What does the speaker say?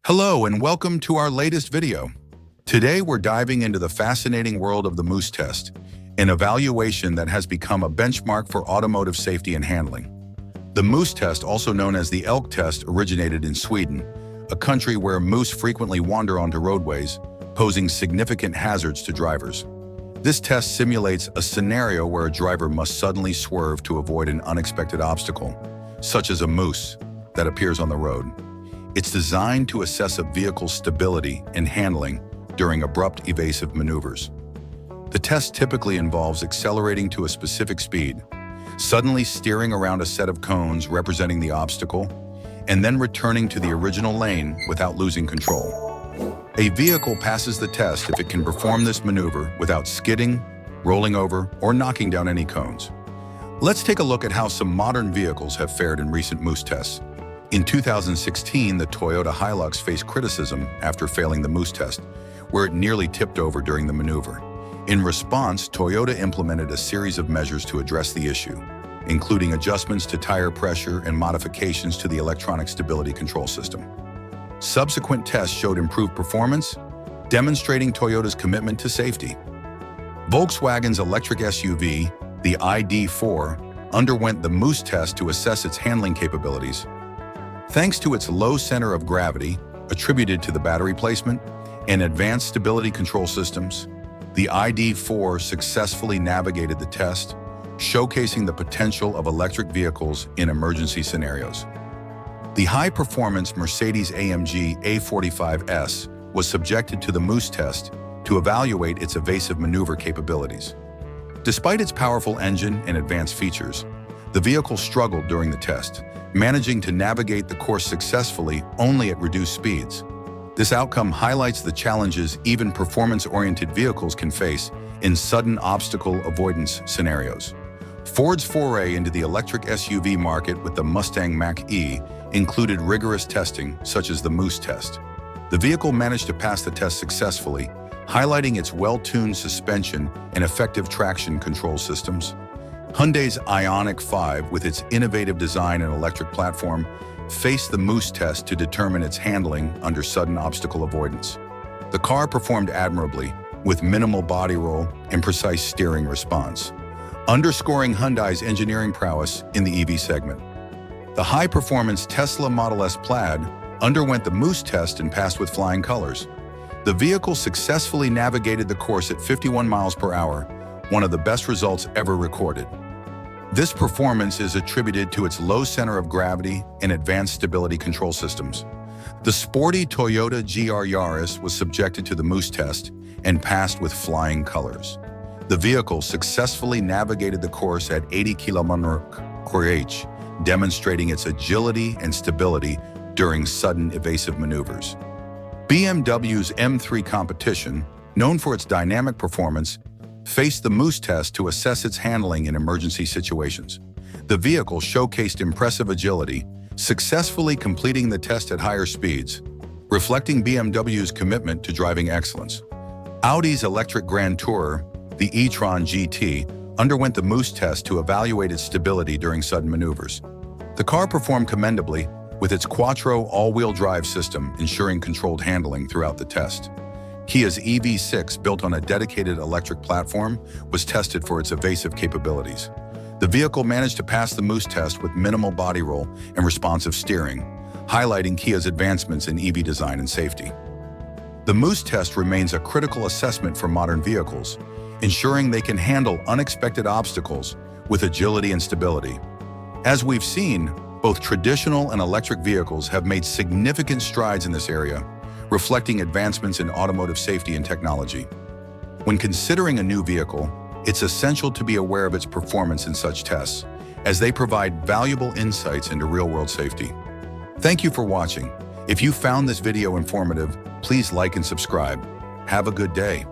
Hello and welcome to our latest video. Today we're diving into the fascinating world of the Moose test, an evaluation that has become a benchmark for automotive safety and handling. The Moose test, also known as the elk test, originated in Sweden, a country where moose frequently wander onto roadways, posing significant hazards to drivers. This test simulates a scenario where a driver must suddenly swerve to avoid an unexpected obstacle, such as a moose that appears on the road. It's designed to assess a vehicle's stability and handling during abrupt evasive maneuvers. The test typically involves accelerating to a specific speed, suddenly steering around a set of cones representing the obstacle, and then returning to the original lane without losing control. A vehicle passes the test if it can perform this maneuver without skidding, rolling over, or knocking down any cones. Let's take a look at how some modern vehicles have fared in recent Moose tests. In 2016, the Toyota Hilux faced criticism after failing the Moose test, where it nearly tipped over during the maneuver. In response, Toyota implemented a series of measures to address the issue, including adjustments to tire pressure and modifications to the electronic stability control system. Subsequent tests showed improved performance, demonstrating Toyota's commitment to safety. Volkswagen's electric SUV, the ID.4, underwent the Moose test to assess its handling capabilities. Thanks to its low center of gravity, attributed to the battery placement, and advanced stability control systems, the ID.4 successfully navigated the test, showcasing the potential of electric vehicles in emergency scenarios. The high-performance Mercedes-AMG A45S was subjected to the Moose test to evaluate its evasive maneuver capabilities. Despite its powerful engine and advanced features, the vehicle struggled during the test, managing to navigate the course successfully only at reduced speeds. This outcome highlights the challenges even performance-oriented vehicles can face in sudden obstacle avoidance scenarios. Ford's foray into the electric SUV market with the Mustang Mach-E included rigorous testing, such as the Moose test. The vehicle managed to pass the test successfully, highlighting its well-tuned suspension and effective traction control systems. Hyundai's Ioniq 5, with its innovative design and electric platform, faced the Moose test to determine its handling under sudden obstacle avoidance. The car performed admirably, with minimal body roll and precise steering response, underscoring Hyundai's engineering prowess in the EV segment. The high-performance Tesla Model S Plaid underwent the Moose test and passed with flying colors. The vehicle successfully navigated the course at 51 miles per hour, one of the best results ever recorded. This performance is attributed to its low center of gravity and advanced stability control systems. The sporty Toyota GR Yaris was subjected to the Moose test and passed with flying colors. The vehicle successfully navigated the course at 80 km/h, demonstrating its agility and stability during sudden evasive maneuvers. BMW's M3 Competition, known for its dynamic performance, faced the Moose test to assess its handling in emergency situations. The vehicle showcased impressive agility, successfully completing the test at higher speeds, reflecting BMW's commitment to driving excellence. Audi's electric Grand Tourer, the e-tron GT, underwent the Moose test to evaluate its stability during sudden maneuvers. The car performed commendably, with its Quattro all-wheel drive system ensuring controlled handling throughout the test. Kia's EV6, built on a dedicated electric platform, was tested for its evasive capabilities. The vehicle managed to pass the Moose test with minimal body roll and responsive steering, highlighting Kia's advancements in EV design and safety. The Moose test remains a critical assessment for modern vehicles, ensuring they can handle unexpected obstacles with agility and stability. As we've seen, both traditional and electric vehicles have made significant strides in this area, reflecting advancements in automotive safety and technology. When considering a new vehicle, it's essential to be aware of its performance in such tests, as they provide valuable insights into real-world safety. Thank you for watching. If you found this video informative, please like and subscribe. Have a good day.